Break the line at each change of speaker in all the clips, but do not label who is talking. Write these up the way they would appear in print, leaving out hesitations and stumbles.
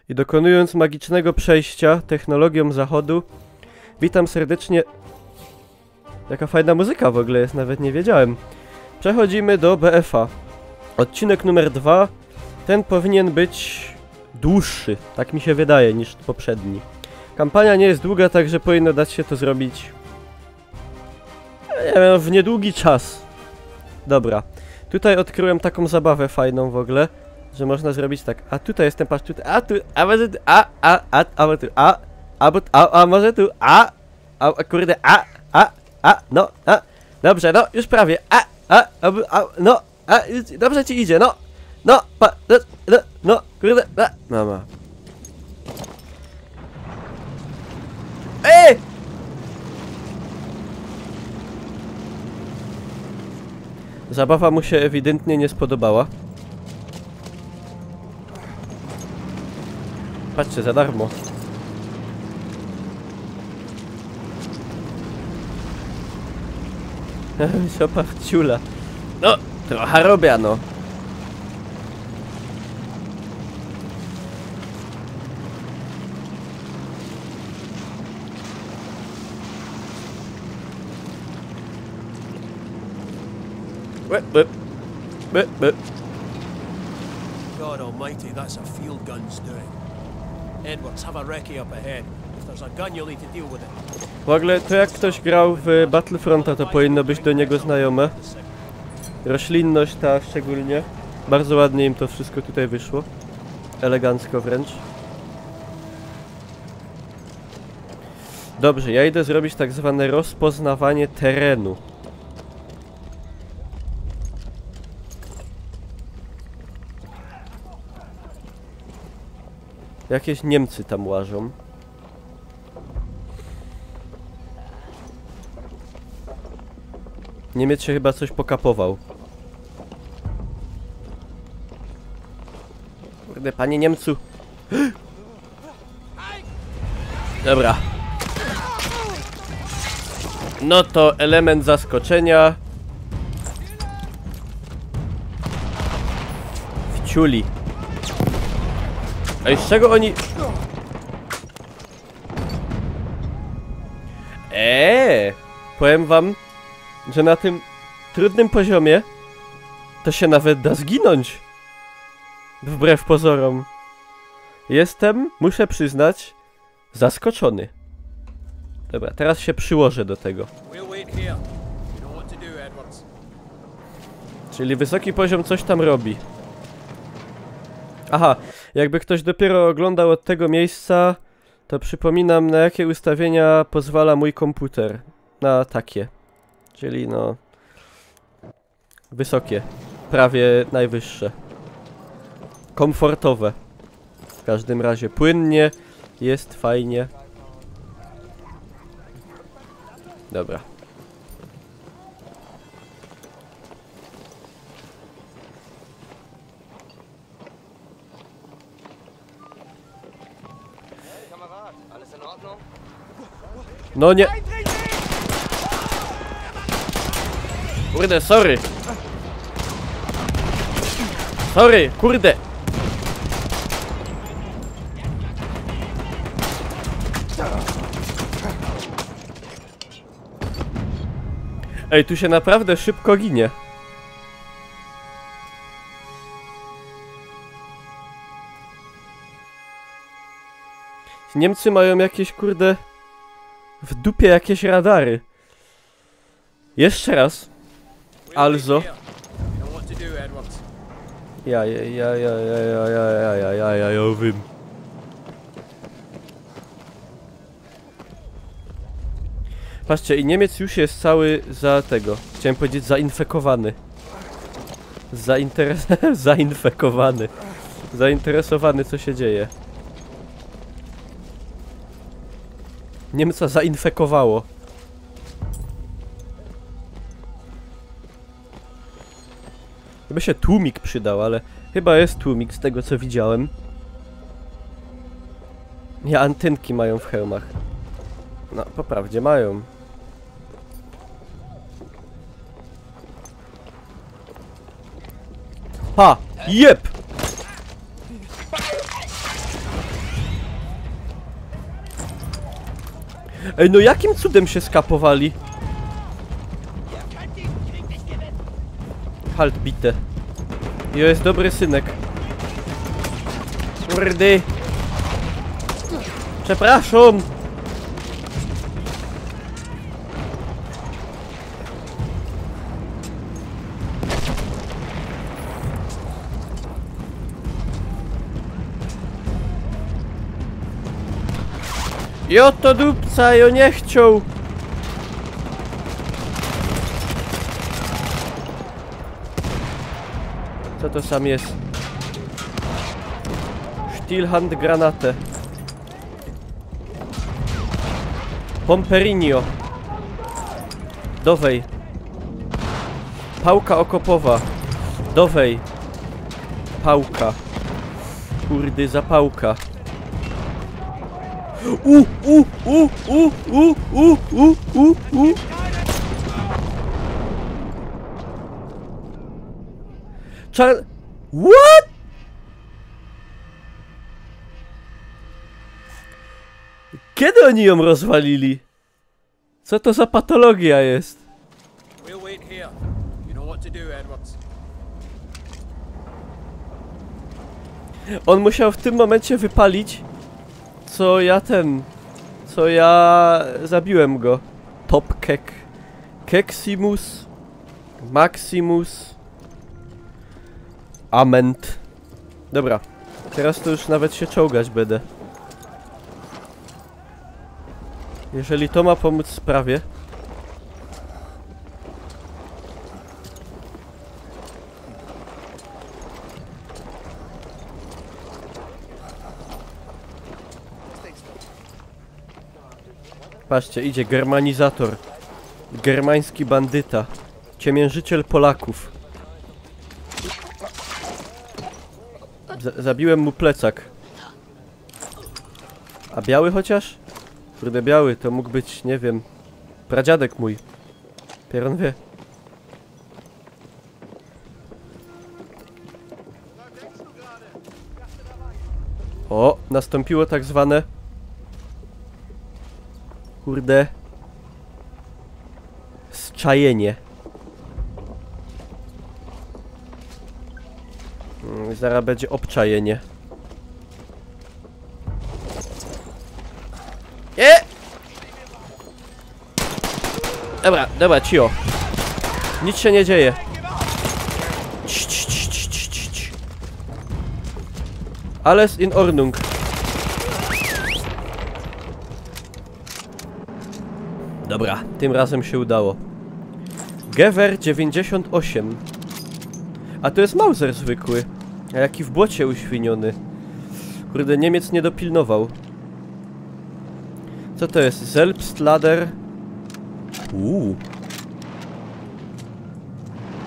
I dokonując magicznego przejścia technologią zachodu, witam serdecznie... Jaka fajna muzyka w ogóle jest, nawet nie wiedziałem. Przechodzimy do BF-a. Odcinek numer 2. Ten powinien być dłuższy, tak mi się wydaje, niż poprzedni. Kampania nie jest długa, także powinno dać się to zrobić... nie wiem, w niedługi czas. Dobra. Tutaj odkryłem taką zabawę fajną w ogóle, że można zrobić tak. A tutaj jestem, patrz tutaj, a tu, a może tu, może tu, a może tu, kurde, no, dobrze, no, już prawie, no, dobrze ci idzie, no, kurde, mama. Zabawa mu się ewidentnie nie spodobała. Patrzcie, za darmo. Siopa ciula. No, trochę robię, no.
God almighty, that's a field gun's doing. Edwards, have a recce up ahead. If there's a gun, you'll need to deal with it.
W ogóle to jak ktoś grał w Battlefronta, to powinno być do niego znajome. Roślinność ta szczególnie. Bardzo ładnie im to wszystko tutaj wyszło. Elegancko wręcz. Dobrze, ja idę zrobić tak zwane rozpoznawanie terenu. Jakieś Niemcy tam łażą. Niemiec się chyba coś pokapował. Kurde, panie Niemcu. Dobra. No to element zaskoczenia. Wciuli. Ej, z czego oni... Powiem wam, że na tym trudnym poziomie to się nawet da zginąć. Wbrew pozorom. Jestem, muszę przyznać, zaskoczony. Dobra, teraz się przyłożę do tego. Czyli wysoki poziom coś tam robi. Aha, jakby ktoś dopiero oglądał od tego miejsca, to przypominam, na jakie ustawienia pozwala mój komputer. Na takie. Czyli no... wysokie. Prawie najwyższe. Komfortowe. W każdym razie płynnie. Jest fajnie. Dobra. No nie. Kurde, sorry. Sorry, kurde. Ej, tu się naprawdę szybko ginie. Niemcy mają jakieś, kurde... w dupie jakieś radary. Jeszcze raz. Also. Ja wiem. Patrzcie, i Niemiec już jest cały za tego. Chciałem powiedzieć zainfekowany. Zainfekowany. Zainteresowany, co się dzieje. Niemca zainfekowało. Chyba się tłumik przydał, ale chyba jest tłumik z tego, co widziałem. Nie, antenki mają w hełmach. No, po prawdzie mają. Ha! Jep! Ej, no jakim cudem się skapowali? Halt, bite. Jo, jest dobry synek. Kurdy. Przepraszam. Jo to dupca, jo nie chciał. Co to sam jest? Stilhand granatę. Pomperinio. Dowej. Pałka okopowa. Dowej. Pałka. Kurdy, zapałka. What? Kiedy oni ją rozwalili? Co to za patologia jest?
We'll wait here. You know what to do, Edwards.
On musiał w tym momencie wypalić, co ja zabiłem go. Top Kek. Keksimus. Maximus. Ament. Dobra. Teraz to już nawet się czołgać będę. Jeżeli to ma pomóc sprawie. Patrzcie, idzie germanizator. Germański bandyta. Ciemiężyciel Polaków. Zabiłem mu plecak. A biały chociaż? Kurde, biały to mógł być, nie wiem, pradziadek mój. Pieron wie. O, nastąpiło tak zwane... Kurde... zczajenie. Zaraz będzie obczajenie. Dobra, dobra, cio. Nic się nie dzieje. Alles in Ordnung. Dobra, tym razem się udało. Gewehr 98. A to jest Mauser zwykły. A jaki w błocie uświniony. Kurde, Niemiec nie dopilnował. Co to jest? Selbstlader.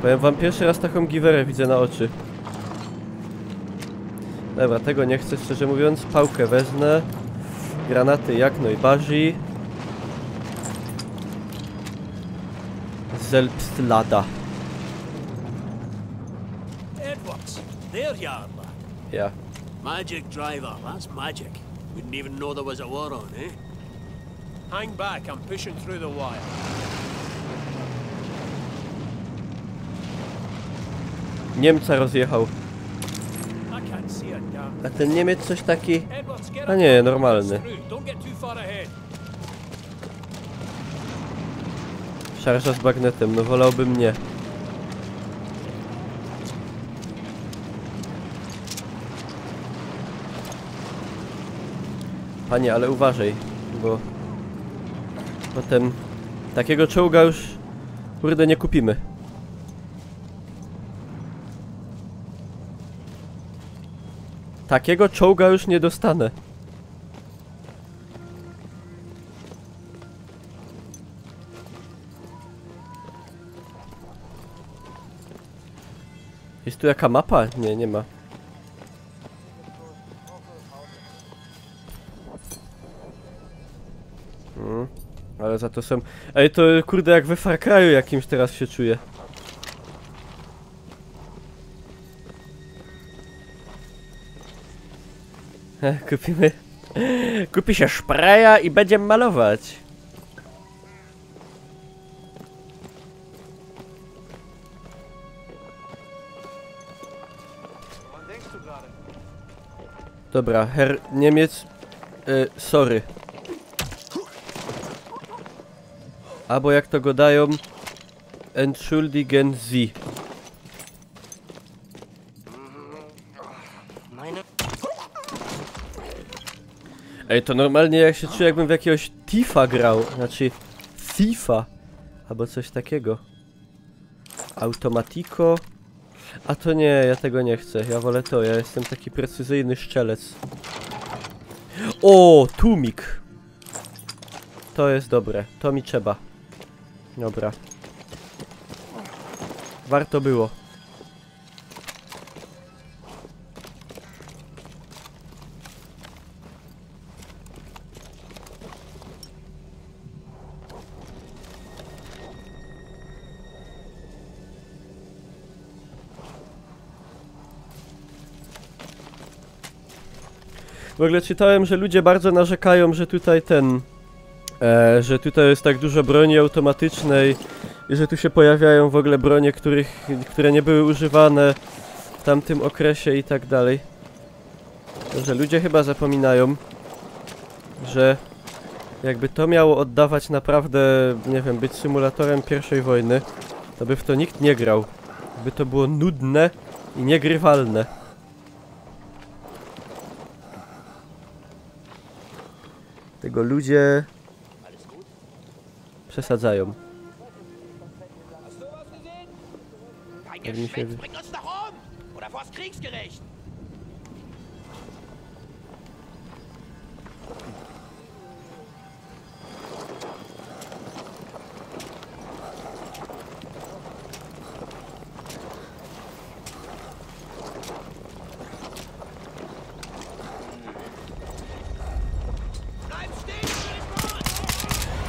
Powiem wam, pierwszy raz taką giwerę widzę na oczy. Dobra, tego nie chcę, szczerze mówiąc. Pałkę wezmę. Granaty jak najbardziej. Selbstlada.
Edwards, there you are, lad.
Ja.
Magic driver, that's magic. Wouldn't even know there was a war on, eh? Hang back, I'm pushing through the wire.
Niemca rozjechał.
I can't see a damn.
A ten Niemiec coś taki...
Edwards, get
A
up
nie,
and
normalny.
through. Don't get too far ahead.
Szarża z bagnetem, no wolałbym nie. Panie, ale uważaj, bo... potem... takiego czołga już... kurde, nie kupimy. Takiego czołga już nie dostanę. Jest tu jaka mapa? Nie, nie ma. Ale za to są... Ej, to kurde jak we Far Cry'u jakimś teraz się czuję. Kupimy... Kupi się szpreja i będziemy malować. Dobra, Herr Niemiec... sorry. Albo jak to go dają... Entschuldigen Sie. Ej, to normalnie jak się czuję, jakbym w jakiegoś Thiefa grał. Znaczy... Thiefa. Albo coś takiego. Automatico. A to nie, ja tego nie chcę. Ja wolę to, ja jestem taki precyzyjny szczelec. O, tłumik. To jest dobre, to mi trzeba. Dobra. Warto było. W ogóle czytałem, że ludzie bardzo narzekają, że tutaj że tutaj jest tak dużo broni automatycznej i że tu się pojawiają w ogóle bronie, które nie były używane w tamtym okresie i tak dalej. Że ludzie chyba zapominają, że jakby to miało oddawać naprawdę, nie wiem, być symulatorem I wojny, to by w to nikt nie grał. By to było nudne i niegrywalne. Tego ludzie przesadzają. Jak mi się...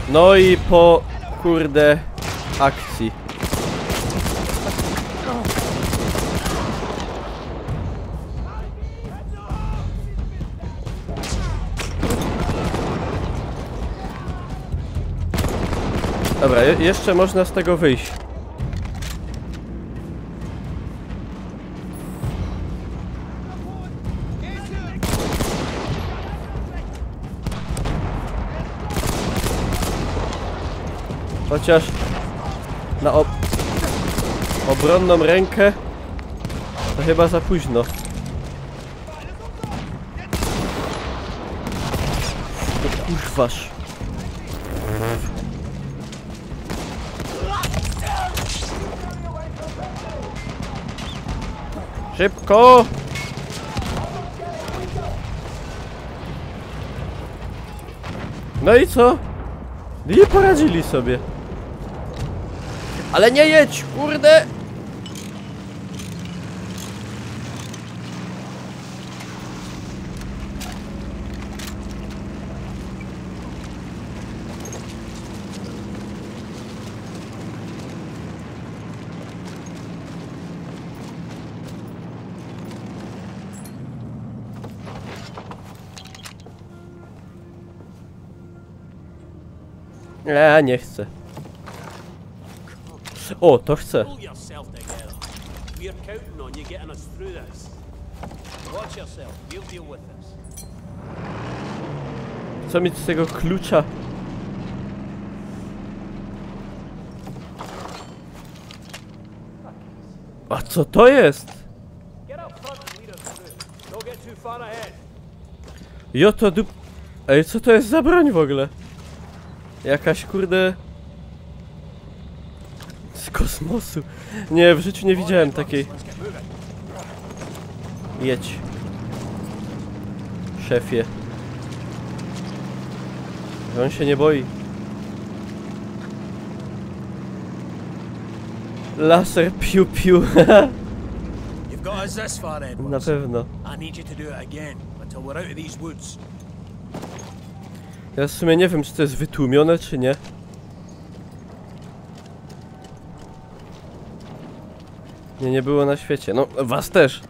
No i po kurde akcji. Dobra, jeszcze można z tego wyjść. Chociaż na obronną rękę to chyba za późno. To kurwasz. Szybko! No i co? Nie poradzili sobie. Ale nie jedź, kurde! Nie chcę. O, to chcę.
Pull yourself together. We're counting on you getting us through this. Watch yourself. We'll deal with this.
Co mieć z tego klucza? A co to jest?
Get up front and lead us through. Don't get too far ahead.
Jo to dup... Ej, co to jest za broń w ogóle? Jakaś kurde... Z kosmosu. Nie, w życiu nie widziałem takiej. Jedź. Szefie. On się nie boi. Laser piu piu.
You've got us this far, Edwards.
Na pewno.
I need you to do it again until we're out of these woods.
Ja w sumie nie wiem, czy to jest wytłumione, czy nie. Nie było na świecie. No, was też.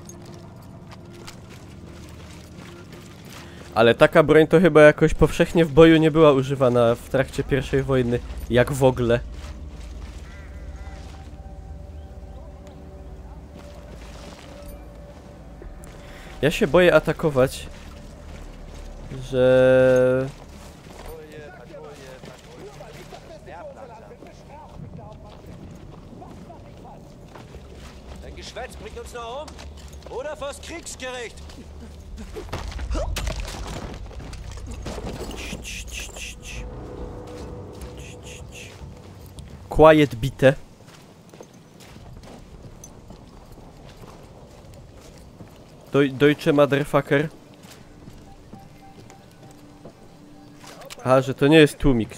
Ale taka broń to chyba jakoś powszechnie w boju nie była używana w trakcie I wojny. Jak w ogóle. Ja się boję atakować, że...
Dein Geschwätz bringt uns noch um? Oder vors Kriegsgericht?
Quiet bite. Deutsche Motherfucker. A, że to nie jest tłumik.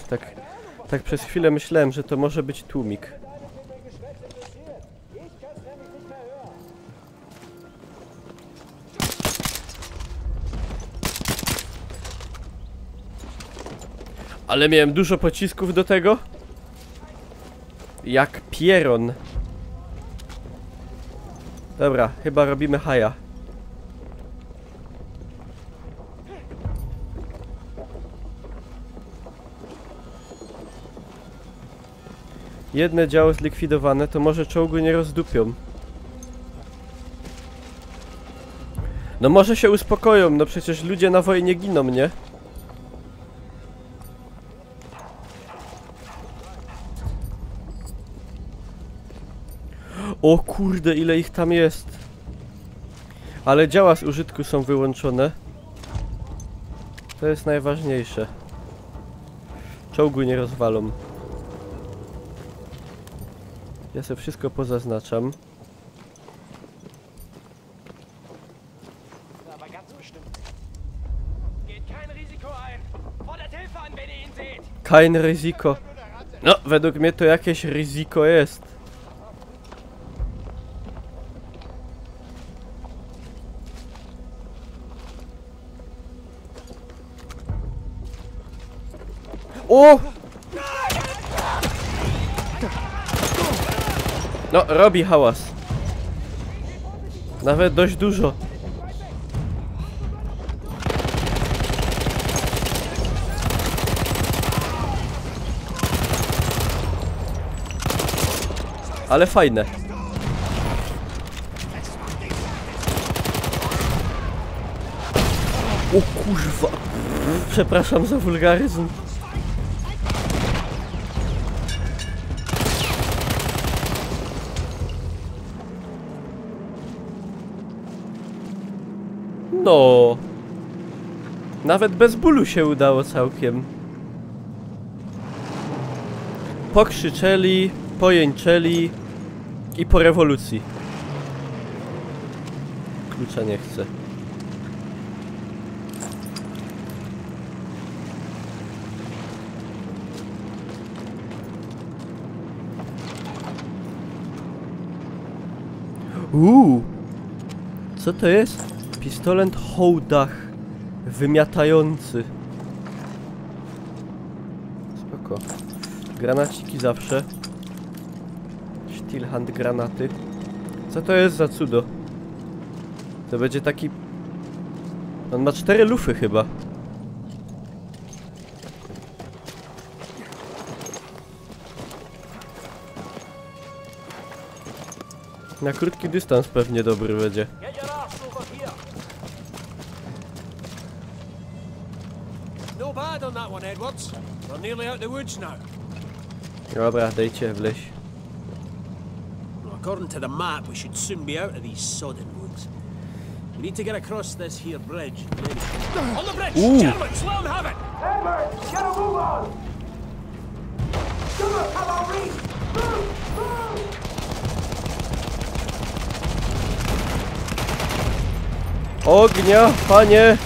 Tak przez chwilę myślałem, że to może być tłumik. Ale miałem dużo pocisków do tego. Jak pieron. Dobra, chyba robimy haja. Jedne działo zlikwidowane, to może czołgu nie rozdupią. No może się uspokoją, no przecież ludzie na wojnie giną, nie? O kurde, ile ich tam jest. Ale działa z użytku są wyłączone. To jest najważniejsze. Czołgu nie rozwalą. Ja sobie wszystko pozaznaczam. Kein Risiko. No, według mnie to jakieś ryzyko jest. O! No, robi hałas. Nawet dość dużo. Ale fajne. O kurwa. Przepraszam za wulgaryzm. No. Nawet bez bólu się udało całkiem. Pokrzyczeli, pojęczeli i po rewolucji. Klucza nie chcę. Co to jest? Pistolet hołdach wymiatający. Spoko. Granaciki zawsze. Steelhand granaty. Co to jest za cudo? To będzie taki... On ma 4 lufy chyba. Na krótki dystans pewnie dobry będzie.
No bad on that one, Edwards. We're nearly out the woods now.
Dobra, dejcie wleź.
According to the map, we should soon be out of these sodden woods. We need to get across this here bridge. On the bridge!
Ooh.
Germans, let them have it!
Edward, get a move on! Come on, cavalry! Move! Move!
Ognia, panie!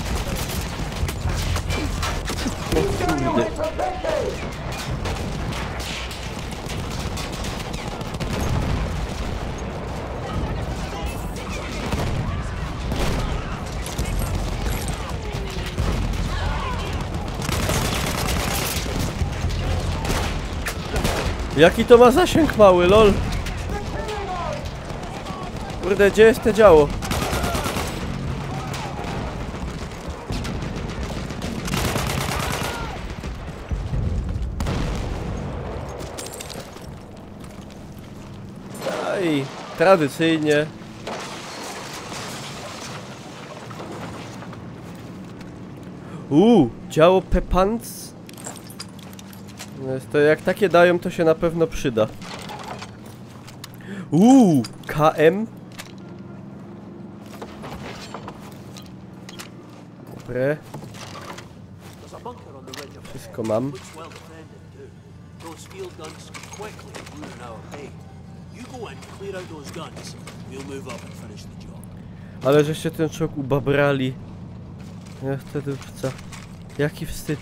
O kurde. Jaki to ma zasięg mały, lol? Kurde, gdzie jest to działo? I tradycyjnie Działo Pepans. To jak takie dają, to się na pewno przyda. KM. Dobre.
There's a bunker on the ridge up
Wszystko mam.
looks well defended too. Those field guns could quickly ruin our bait. You go in, clear out those guns. We'll move up and finish the job.
Ale żeście ten czołg ubabrali. Ja wtedy wca. Jaki wstyd.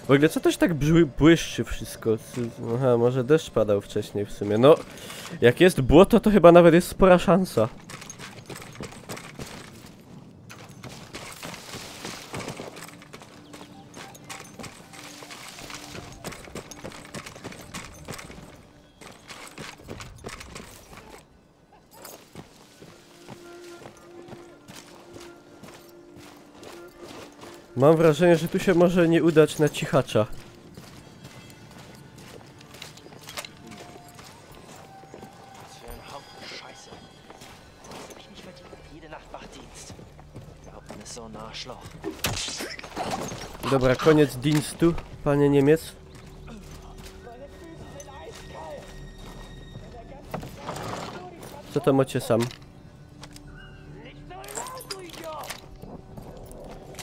W ogóle co też tak błyszczy wszystko? Aha, może deszcz padał wcześniej w sumie. No, jak jest błoto, to chyba nawet jest spora szansa. Mam wrażenie, że tu się może nie udać na cichacza.
Was für ein Haufen Scheiße. Das hab ich nicht verdient. Jede Nacht Wachdienst. Hauptmann ist so ein Arschloch.
Dobra, koniec dienstu, panie Niemiec. Co to macie sam?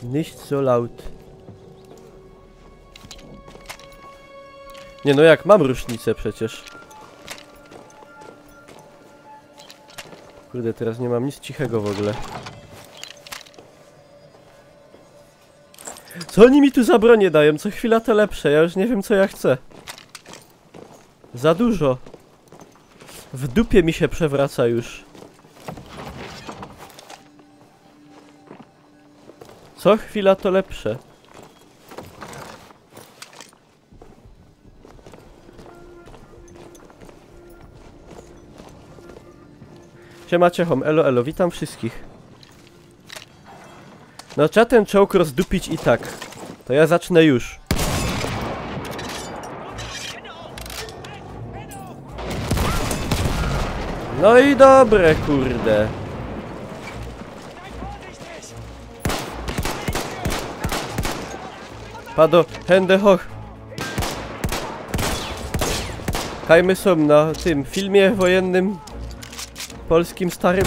Nicht so laut. Nie no jak, mam rusznicę przecież. Kurde, teraz nie mam nic cichego w ogóle. Co oni mi tu za bronię dają? Co chwila to lepsze, ja już nie wiem co ja chcę. Za dużo. W dupie mi się przewraca już. Co chwila to lepsze. Siema ciechom, elo elo, witam wszystkich. No trzeba ten czołg rozdupić i tak. To ja zacznę już. No i dobre, kurde. Pado, Hände hoch. Kajmy są na tym filmie wojennym polskim starym.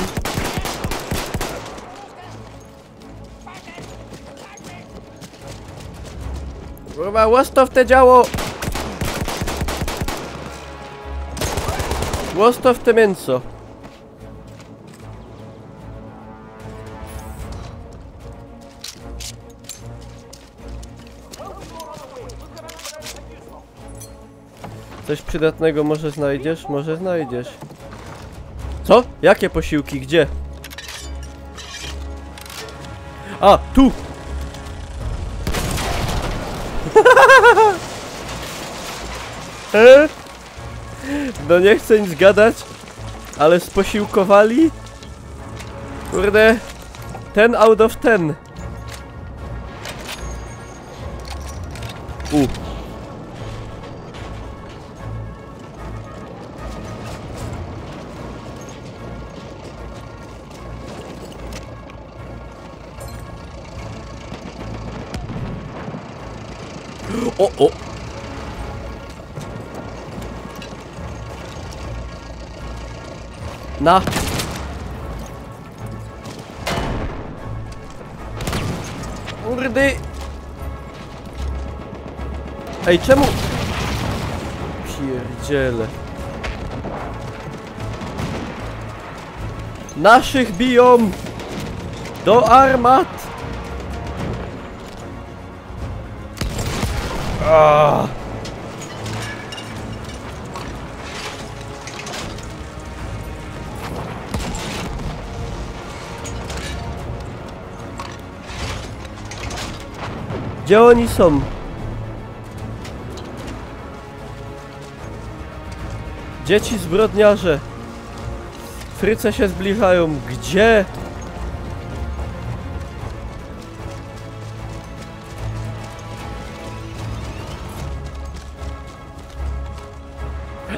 Kurwa, łosto w te działo! Łosto w te mięso. Coś przydatnego może znajdziesz? Może znajdziesz. Co? Jakie posiłki? Gdzie? A, tu! No nie chcę nic gadać, ale sposiłkowali? Kurde, 10 out of 10. O! Na! Kurde! Ej, czemu? Pierdziele. Naszych biją! Do armat! Gdzie oni są? Gdzie ci zbrodniarze? Fryce się zbliżają. Gdzie?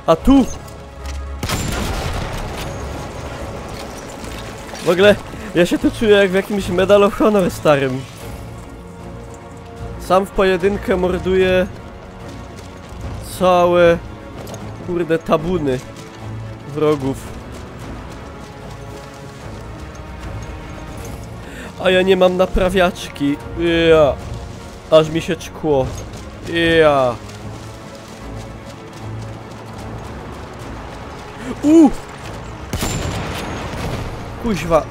A tu! W ogóle, ja się tu czuję jak w jakimś Medal of Honor starym. Sam w pojedynkę morduję całe, kurde, tabuny wrogów. A ja nie mam naprawiaczki. Ja. Aż mi się czkło. Ja. Kuźwa.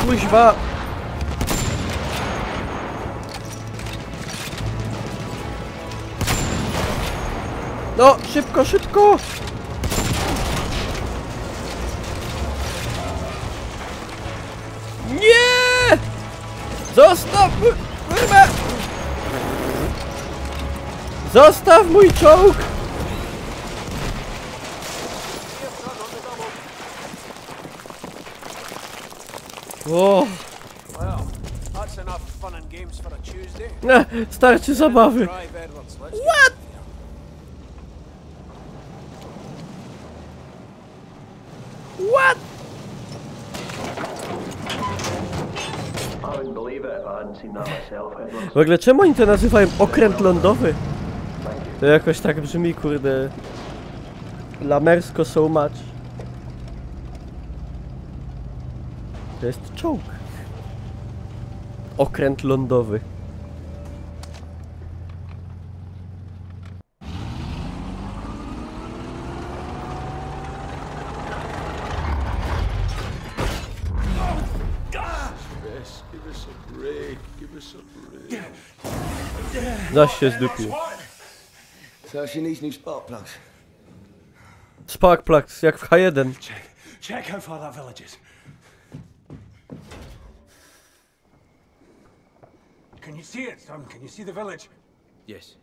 Kuźwa. No, szybko, szybko. Nie! Zostaw! Kurwa! Zostaw mój czołg! O!
Well, that's enough fun and games for a Tuesday.
Starczy zabawy.
Drive Edwards, let's
What? What?
I wouldn't believe it if I hadn't seen that myself, Edwards.
W ogóle czemu oni to nazywają okręt lądowy? To jakoś tak brzmi, kurde. Lamersko so much. To jest czołg. Okręt lądowy. Zaś się zdupił.
So she needs new spark plugs.
Spark plugs, jak w H1.
check how far that village is. Can you see it, son? Can you see the village?
Yes.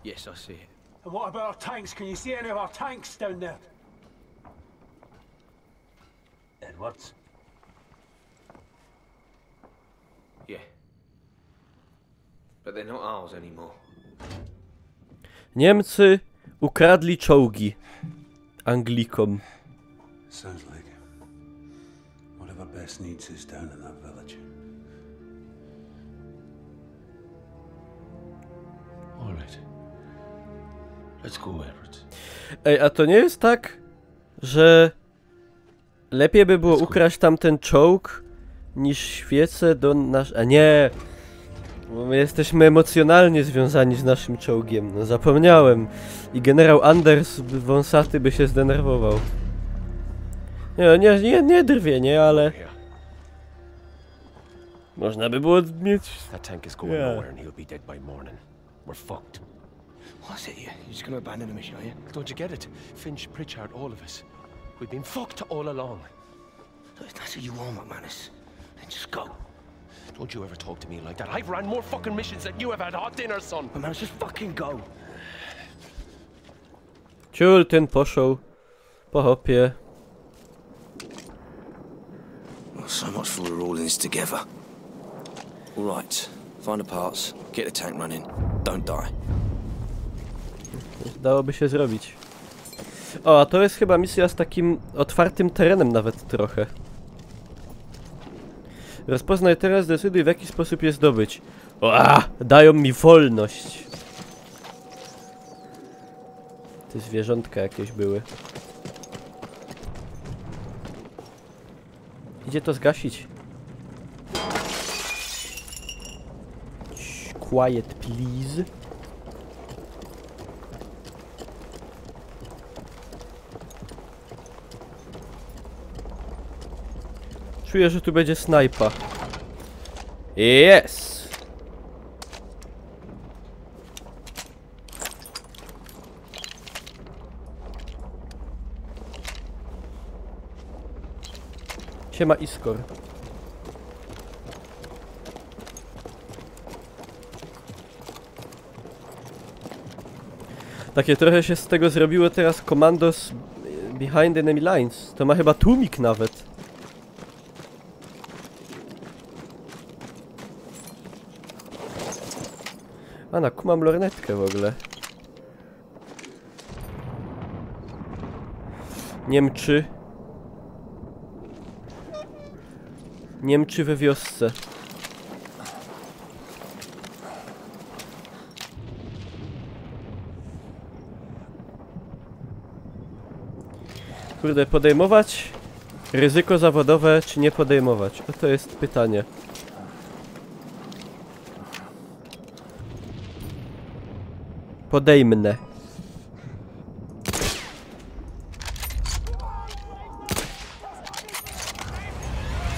Yes, I see it.
And what about our tanks? Can you see any of our tanks down there? Edwards?
Yeah. But they're not ours anymore.
Niemcy ukradli czołgi Anglikom.
Sounds like whatever Bess needs is down in that village.
All right. Let's go, Edwards.
Ej, a to nie jest tak, że lepiej by było ukraść tamten czołg niż świecę do nasz... A nie! Bo my jesteśmy emocjonalnie związani z naszym czołgiem, no zapomniałem. I generał Anders wąsaty by się zdenerwował. Nie drwie, nie, ale... Można by było mieć...
That tank is going nowhere and he'll be dead by morning. We're fucked.
What's it? You're just gonna abandon the mission, are you?
Don't you get it? Finch, Pritchard, all of us. We've been fucked all along.
Look, if that's what you want, McManus, then just go.
Don't you ever talk to me like that. I've ran more fucking missions than you have had hot dinner, son.
McManus, just fucking go.
Ciul ten poszł po hopie.
Well, so much for we're all in this together. All right, find the parts, get the tank running, don't die.
Dałoby się zrobić. O, a to jest chyba misja z takim otwartym terenem nawet trochę. Rozpoznaj teraz, zdecyduj w jaki sposób je zdobyć. Dają mi wolność. Te zwierzątka jakieś były. Idzie to zgasić. Quiet, please. Czuję, że tu będzie snajpa. Yes! Siema Iskor. Takie trochę się z tego zrobiło teraz Commandos Behind Enemy Lines. To ma chyba tłumik nawet. A, kumam lornetkę w ogóle. Niemczy. Niemczy we wiosce. Kurde, podejmować ryzyko zawodowe, czy nie podejmować? O, to jest pytanie. Podejmnę.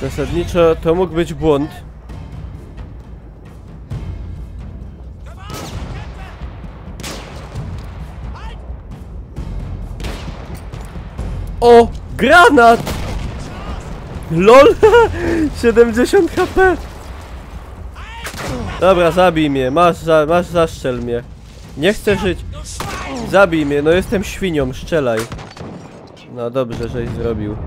Zasadniczo to mógł być błąd. O! Granat! LOL! 70 HP! Dobra, zabij mnie, masz zaszczel mnie. Nie chcę żyć. Zabij mnie, no jestem świnią, strzelaj. No dobrze, żeś zrobił.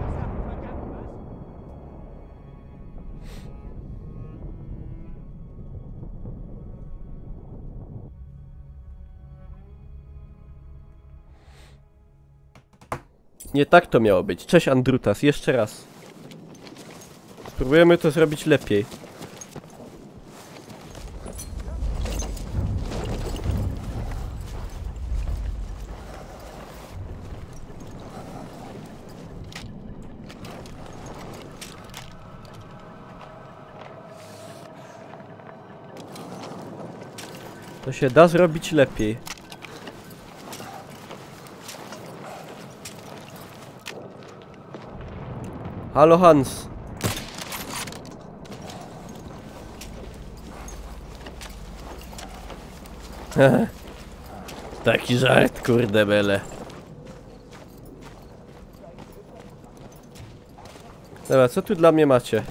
Nie tak to miało być. Cześć Andrutas, jeszcze raz. Spróbujemy to zrobić lepiej. To się da zrobić lepiej. Halo Hans. Taki żart, kurde bele. Dobra, co tu dla mnie macie?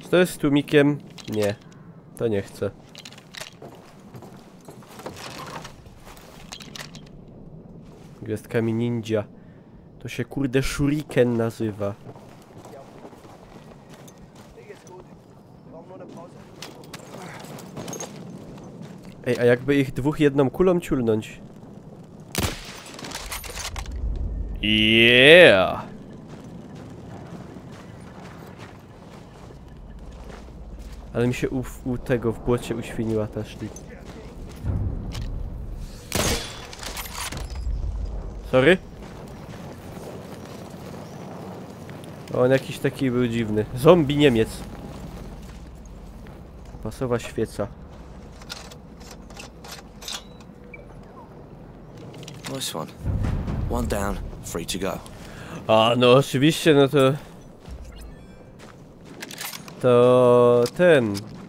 Czy to jest z tłumikiem? Nie. To nie chcę. Gwiazdkami ninja. To się kurde shuriken nazywa. Ej, a jakby ich dwóch jedną kulą ciulnąć? Yeah! Ale mi się u tego w błocie uświniła ta szlip. Sorry? On jakiś taki był dziwny. Zombie Niemiec. Pasowa świeca.
Nice one. One down, free to go.
A no oczywiście, no to...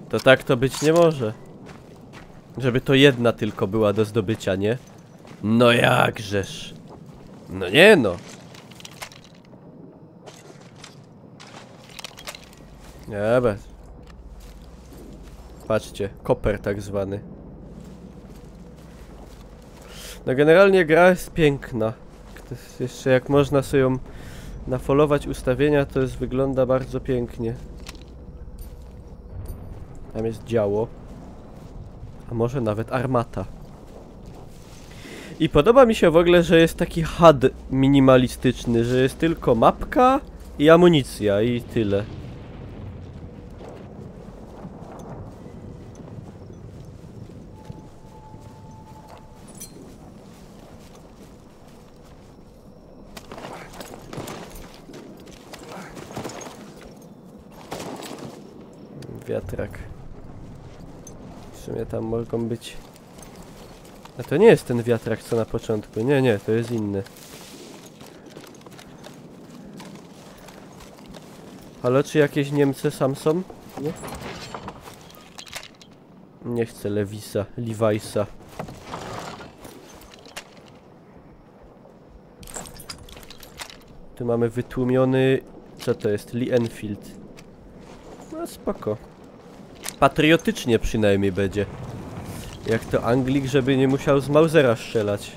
To tak to być nie może. Żeby to jedna tylko była do zdobycia, nie? No jakżeż. No nie no. Dobra. Patrzcie, koper tak zwany. No generalnie gra jest piękna. Jeszcze jak można sobie ją nafolować ustawienia, to jest, wygląda bardzo pięknie. Tam jest działo. A może nawet armata. I podoba mi się w ogóle, że jest taki HUD minimalistyczny, że jest tylko mapka i amunicja i tyle. Wiatrak. W sumie tam mogą być... A to nie jest ten wiatrak co na początku. Nie, nie, to jest inny. Halo, czy jakieś Niemcy sam są? Nie? Nie chcę Lewisa, Levi'sa. Tu mamy wytłumiony... Co to jest? Lee Enfield. No spoko. Patriotycznie przynajmniej będzie. Jak to Anglik, żeby nie musiał z Mausera strzelać.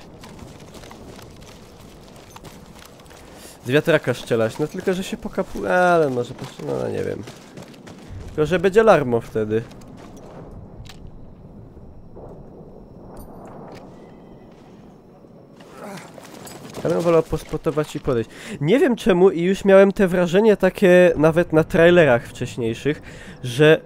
Z wiatraka strzelać, no tylko, że się pokapuje, ale może, no nie wiem. Tylko, że będzie alarmo wtedy. Ja bym wolał pospotować i podejść. Nie wiem czemu i już miałem te wrażenie takie nawet na trailerach wcześniejszych, że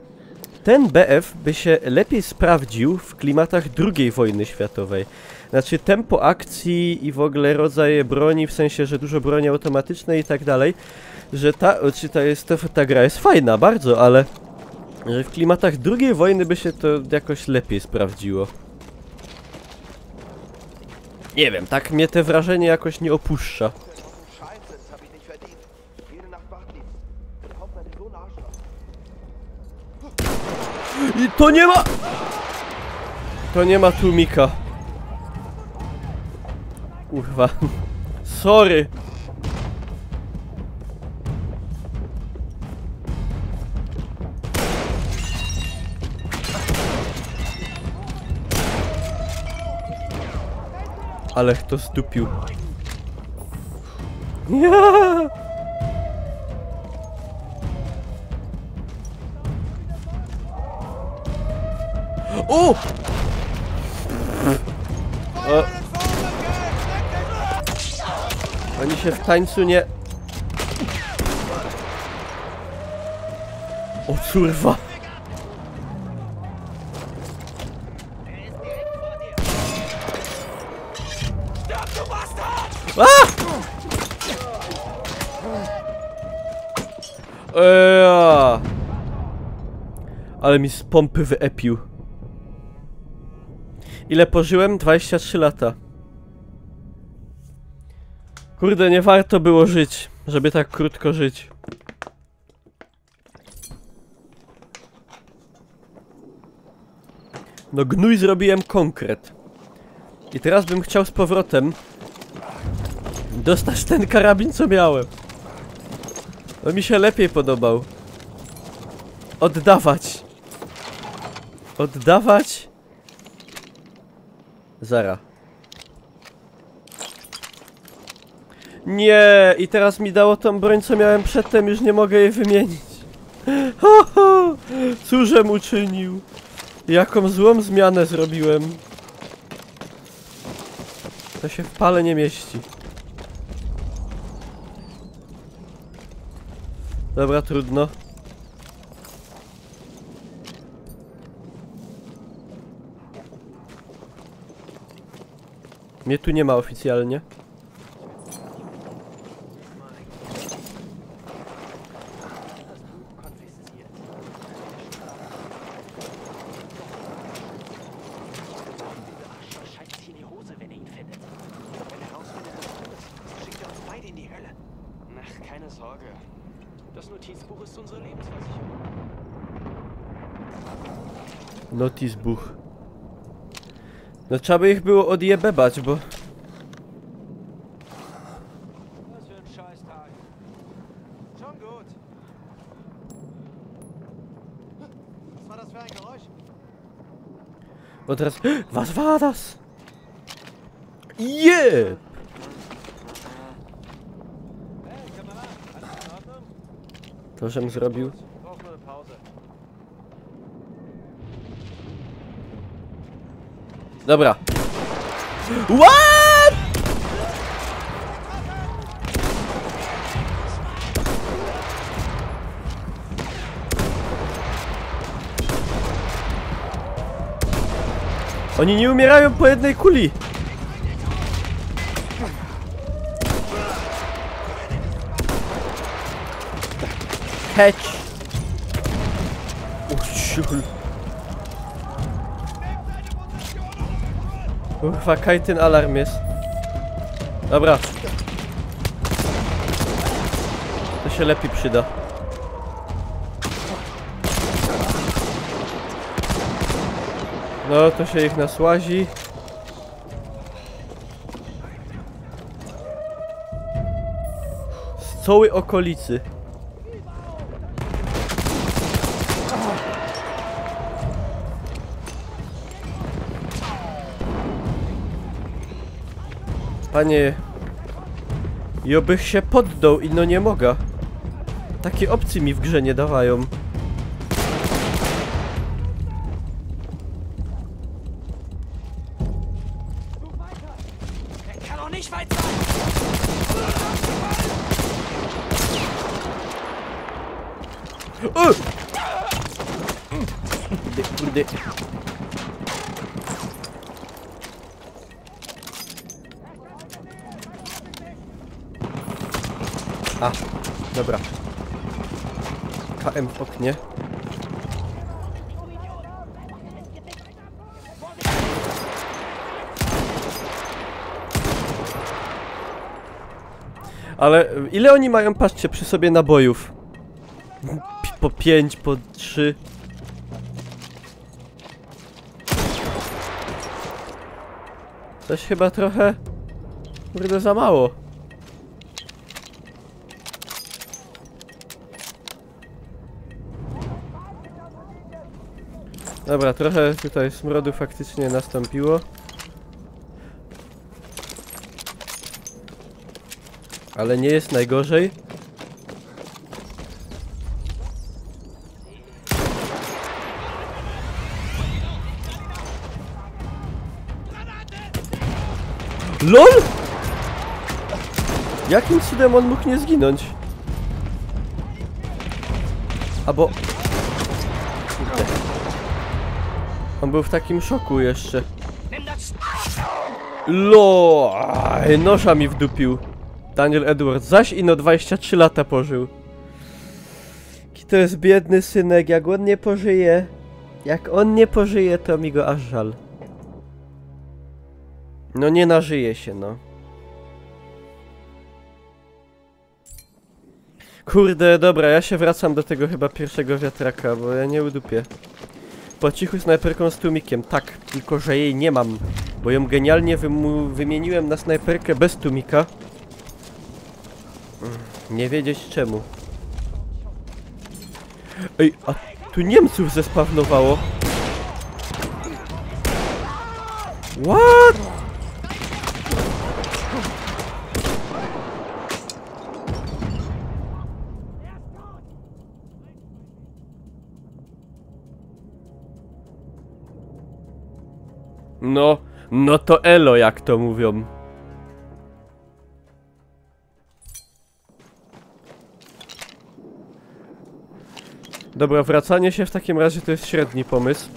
ten BF by się lepiej sprawdził w klimatach II wojny światowej. Znaczy tempo akcji i w ogóle rodzaje broni, w sensie, że dużo broni automatycznej i tak dalej, że ta gra jest fajna, bardzo, ale że w klimatach II wojny by się to jakoś lepiej sprawdziło. Nie wiem, tak mnie te wrażenie jakoś nie opuszcza. I to nie ma... To nie ma tłumika. Kurwa. Sorry. Ale kto zdupił. Ja! O! Oni się w tańcu nie... O kurwa! Ale mi z pompy wyepił. Ile pożyłem? 23 lata. Kurde, nie warto było żyć, żeby tak krótko żyć. No gnój, zrobiłem konkret. I teraz bym chciał z powrotem dostać ten karabin, co miałem. No mi się lepiej podobał. Oddawać. Oddawać. Zara. Nie, i teraz mi dało tą broń, co miałem przedtem, już nie mogę jej wymienić. Ho, ho, cóżem uczynił? Jaką złą zmianę zrobiłem? To się w pale nie mieści. Dobra, trudno. Mnie tu nie ma oficjalnie. Notizbuch. No trzeba by ich było odjebebać, bo... Bo teraz... Was war das? Yeah! To, żem zrobił. Dobra. What? Oni nie umierają po jednej kuli. Hedge. O ciul. Kurwa, kaj ten alarm jest. Dobra. To się lepiej przyda. No, to się ich nasłazi. Z całej okolicy. Panie... Jobych się poddał i no nie mogę. Takie opcje mi w grze nie dawają. Kurde. A, dobra. KM w oknie. Ale ile oni mają, patrzcie, przy sobie nabojów? Po 5, po 3. Coś chyba trochę... Kurde, za mało. Dobra, trochę tutaj smrodu faktycznie nastąpiło. Ale nie jest najgorzej. LOL! Jakim cudem on mógł nie zginąć? Albo... Kurde. On był w takim szoku jeszcze. LOL! Noża mi wdupił. Daniel Edwards, zaś ino 23 lata pożył. Jaki to jest biedny synek, jak on nie pożyje. Jak on nie pożyje, to mi go aż żal. No nie nażyje się, no. Kurde, dobra, ja się wracam do tego chyba pierwszego wiatraka, bo ja nie udupię. Po cichu snajperką z tłumikiem, tak, tylko że jej nie mam. Bo ją genialnie wymieniłem na snajperkę bez tłumika. Nie wiedzieć czemu. Ej, a tu Niemców zespawnowało. What? No to elo, jak to mówią. Dobra, wracanie się w takim razie to jest średni pomysł.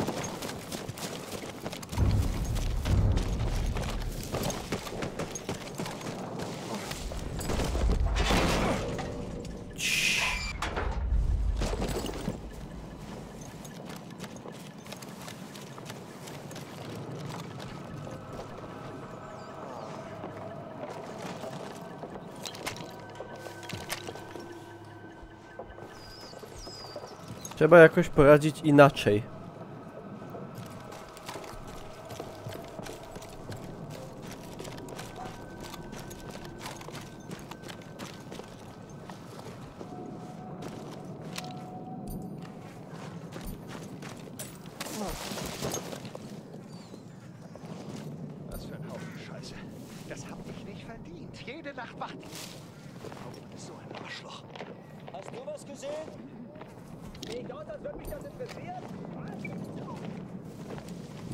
Trzeba jakoś poradzić inaczej.
Was für ein Haufen Scheiße. Das hab ich nicht verdient. Jede Nacht wacht. Paul ist so ein Arschloch.
Hast du was gesehen?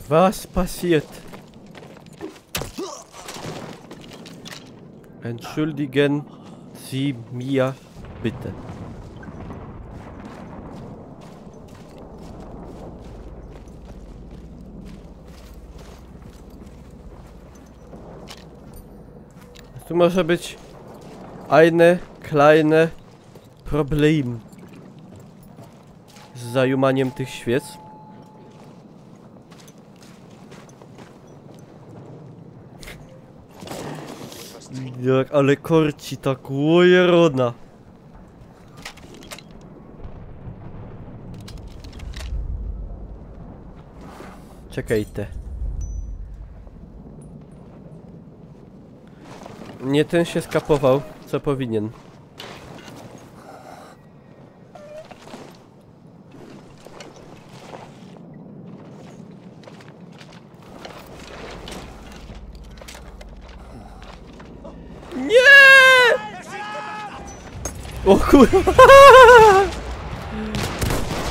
Was passiert? Entschuldigen Sie mir bitte. Tu może być eine kleine Problem z zajumaniem tych świec. Jak, ale korci tak, łojerona. Czekajcie. Nie ten się skapował, co powinien. O kurwa!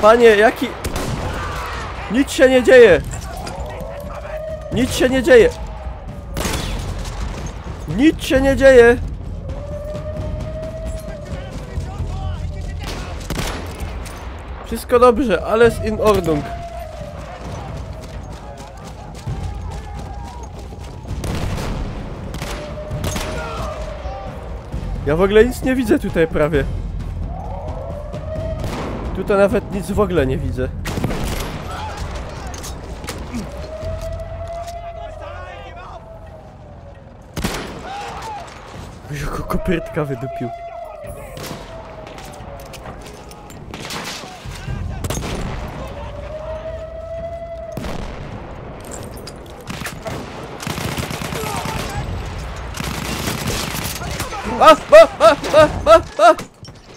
Panie, jaki... Nic się nie dzieje! Nic się nie dzieje! Nic się nie dzieje! Wszystko dobrze, alles in Ordnung. Ja w ogóle nic nie widzę tutaj prawie. Tutaj nawet nic w ogóle nie widzę. Jako kopytka wydupił.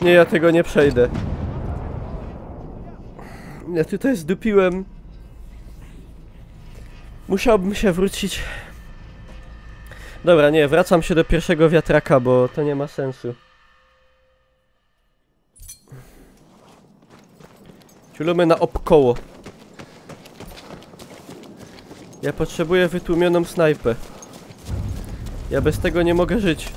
Nie, ja tego nie przejdę. Ja tutaj zdupiłem. Musiałbym się wrócić. Dobra, nie, wracam się do pierwszego wiatraka, bo to nie ma sensu. Ciulamy na obkoło. Ja potrzebuję wytłumioną snajpę. Ja bez tego nie mogę żyć.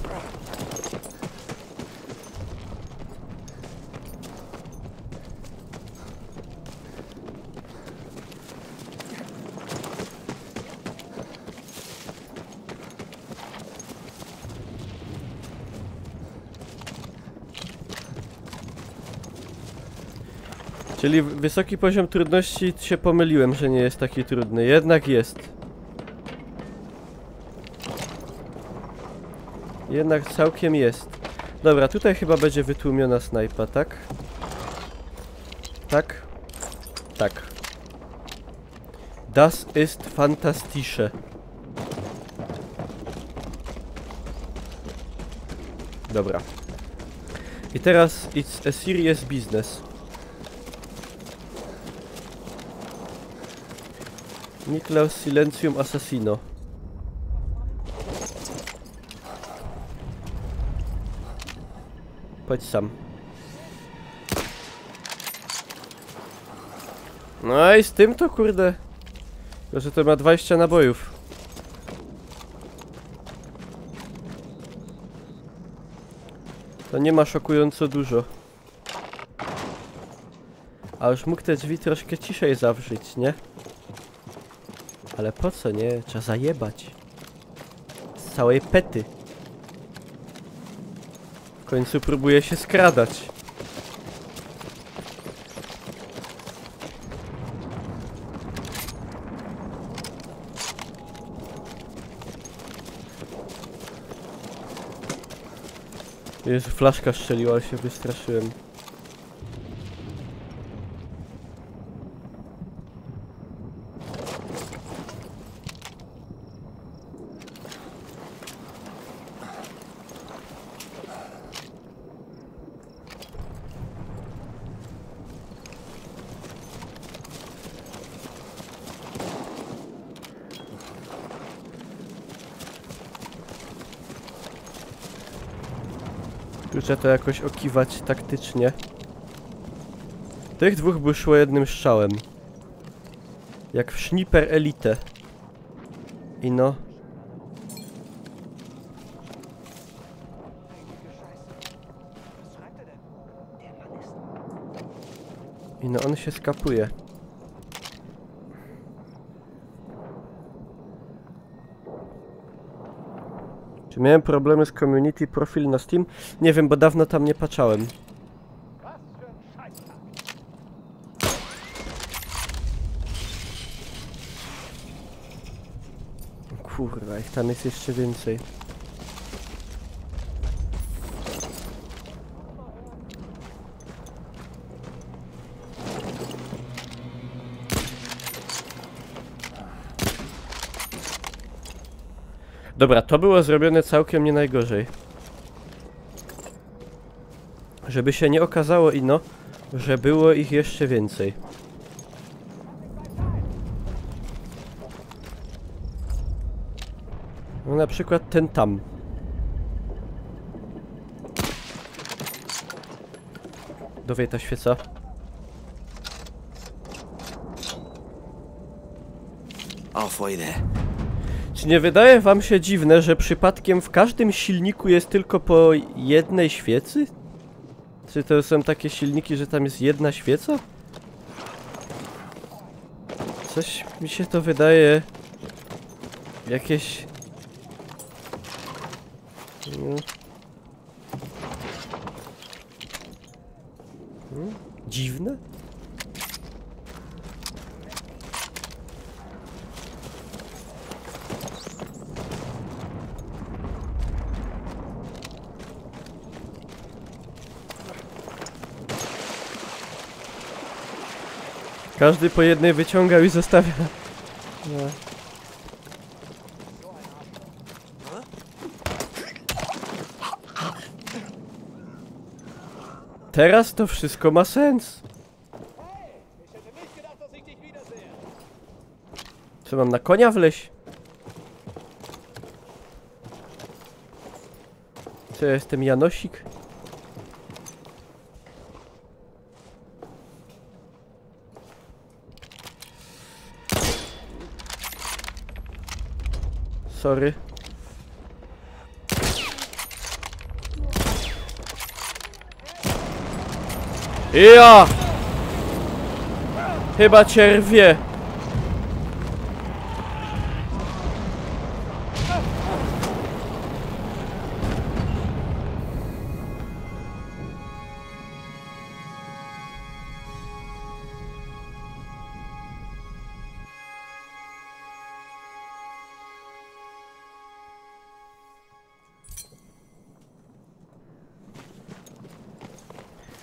Czyli wysoki poziom trudności, się pomyliłem, że nie jest taki trudny. Jednak jest. Jednak całkiem jest. Dobra, tutaj chyba będzie wytłumiona snajpa, tak? Tak? Tak. Das ist fantastische. Dobra. I teraz it's a serious business. Niklaus Silentium Assassino. Chodź sam. No i z tym to kurde. Tylko, że to ma 20 nabojów. To nie ma szokująco dużo. A już mógł te drzwi troszkę ciszej zawrzeć, nie? Ale po co, nie? Trzeba zajebać. Z całej pety. W końcu próbuje się skradać. Jezu, flaszka strzeliła, ale się wystraszyłem. Tu trzeba to jakoś okiwać taktycznie. Tych dwóch by szło jednym strzałem. Jak w Sniper Elite. I no. I no, on się skapuje. Czy miałem problemy z community profil na Steam? Nie wiem, bo dawno tam nie patrzałem. Kurwa, ich tam jest jeszcze więcej. Dobra, to było zrobione całkiem nie najgorzej. Żeby się nie okazało ino, że było ich jeszcze więcej. No na przykład ten tam. Dowie ta świeca.
Halfway there.
Czy nie wydaje wam się dziwne, że przypadkiem w każdym silniku jest tylko po jednej świecy? Czy to są takie silniki, że tam jest jedna świeca? Coś mi się to wydaje... jakieś... Dziwne? Każdy po jednej wyciągał i zostawia. No. Teraz to wszystko ma sens. Co mam na konia wleźć? Co ja jestem Janosik? Sorry. Ja! Chyba cię rwie.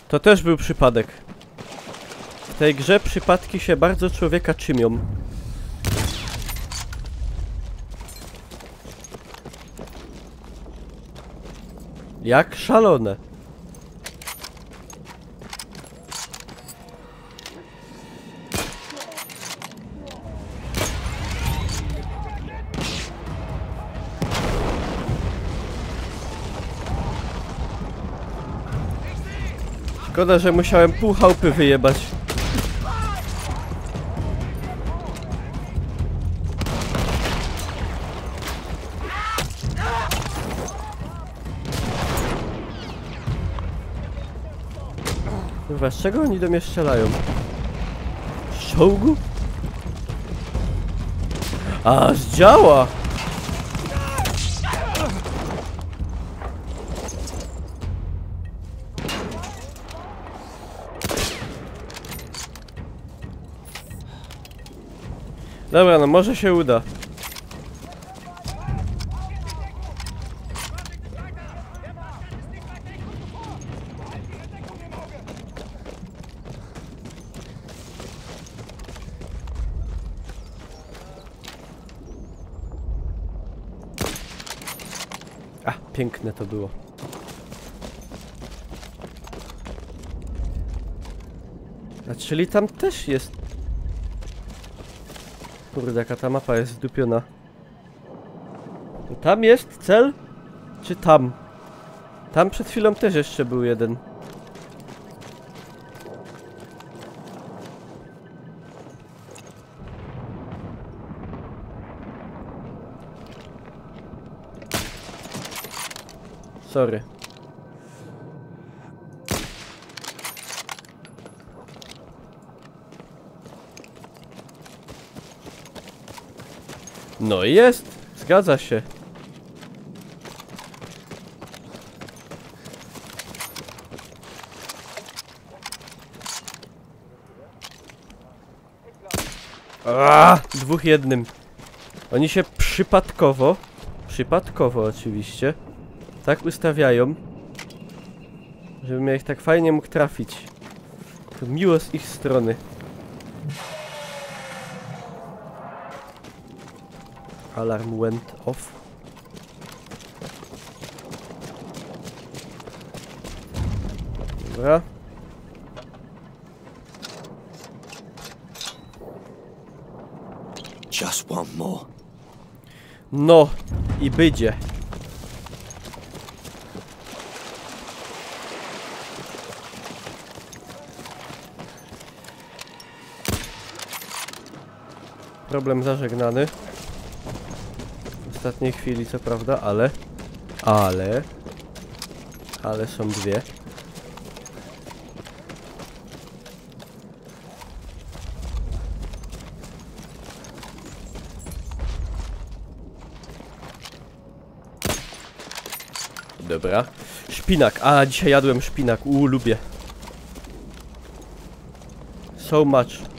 To też był przypadek. W tej grze przypadki się bardzo człowieka czymią. Jak szalone. Szkoda, że musiałem pół chałupy wyjebać. Kurwa, z czego oni do mnie strzelają? Z czołgu? A, zdziała! Dobra, no może się uda. A, piękne to było. A czyli tam też jest. Kurde, jaka ta mapa jest zdupiona. To tam jest cel? Czy tam? Tam przed chwilą też jeszcze był jeden. Sorry. No i jest! Zgadza się. Dwóch jednym. Oni się przypadkowo oczywiście, tak ustawiają, żebym ja ich tak fajnie mógł trafić. To miło z ich strony. Alarm went off. Dobra.
Just one more.
No i będzie. problem zażegnany. W ostatniej chwili co prawda, ale są dwie. Dobra. Szpinak. A, dzisiaj jadłem szpinak. Lubię. So much.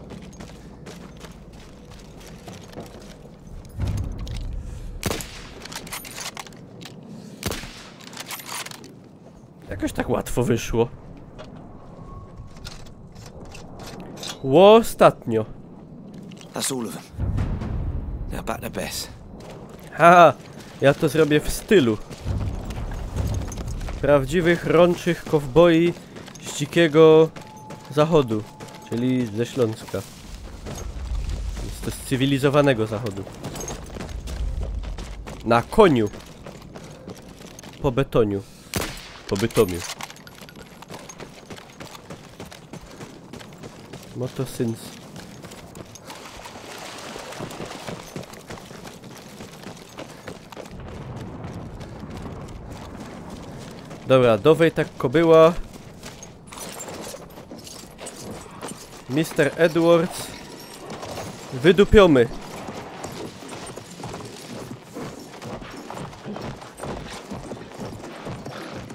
Jakoś tak łatwo wyszło. Ostatnio.
That's all of them. Now back to Bess.
Haha, ja to zrobię w stylu prawdziwych rączych kowboi z dzikiego zachodu, czyli ze Śląska. Jest to z cywilizowanego zachodu. Na koniu. Po betoniu. Po bytomiu. Motosyns. Dobra, dowej tak kobyła. Mr. Edwards. Wydupiomy.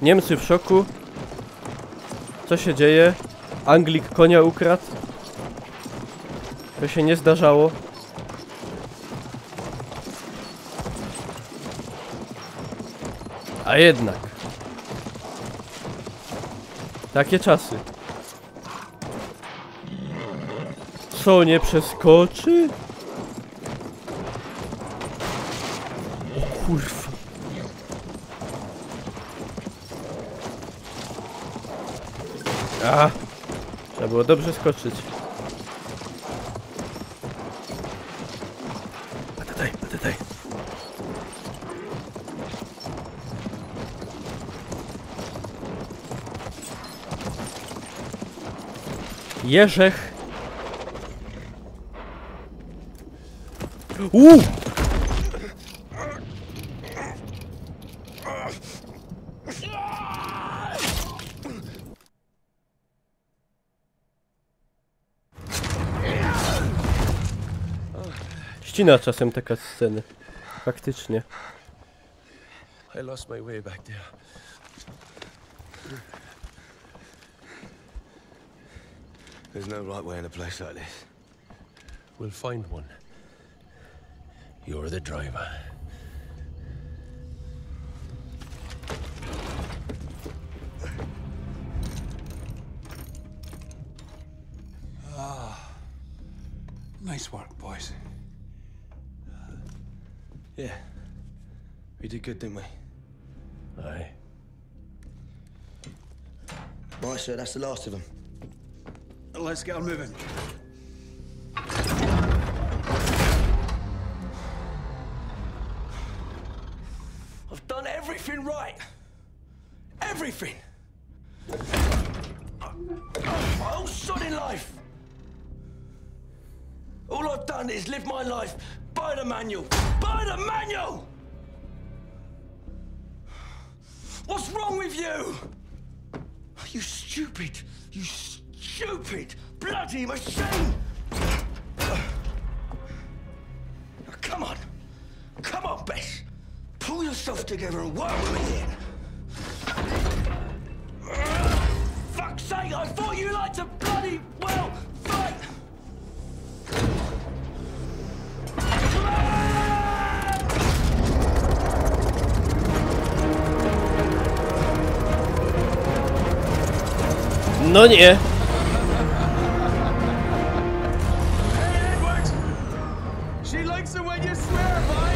Niemcy w szoku. Co się dzieje? Anglik konia ukradł. To się nie zdarzało. A jednak. Takie czasy. Co, nie przeskoczy? O kurwa. Trzeba było dobrze skoczyć. Tutaj. Jerzech. Ścina czasem taka sceny. Faktycznie.
I lost my way back there.
There's no right way in a place like this.
We'll find one. You're the driver.
Nice work, boys.
Yeah. We did good, didn't we?
Aye.
Right, sir, that's the last of them.
Let's get on moving.
I've done everything right. Everything. My whole sodding life. All I've done is live my life by the manual. By the manual! What's wrong with you? You stupid bloody machine! Come on, Bess. Pull yourself together and work with me here. Fuck's sake, I thought you liked to bloody well fight!
No nie.
Hey, Edwards! She likes it when you swear, boy!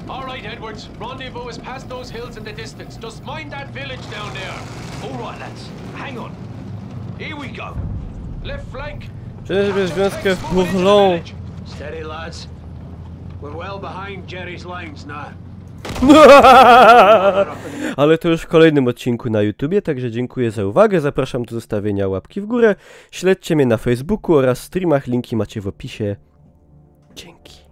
All right, Edwards. Rendezvous is past those hills in the distance. Just mind that village down there.
All right, lads. Hang on. Here we go.
Left flank.
Czyżby związkę w Bourlon.
Steady, lads. We're well behind Jerry's lines now.
Ale to już w kolejnym odcinku na YouTubie, także dziękuję za uwagę, zapraszam do zostawienia łapki w górę, śledźcie mnie na Facebooku oraz streamach, linki macie w opisie. Dzięki.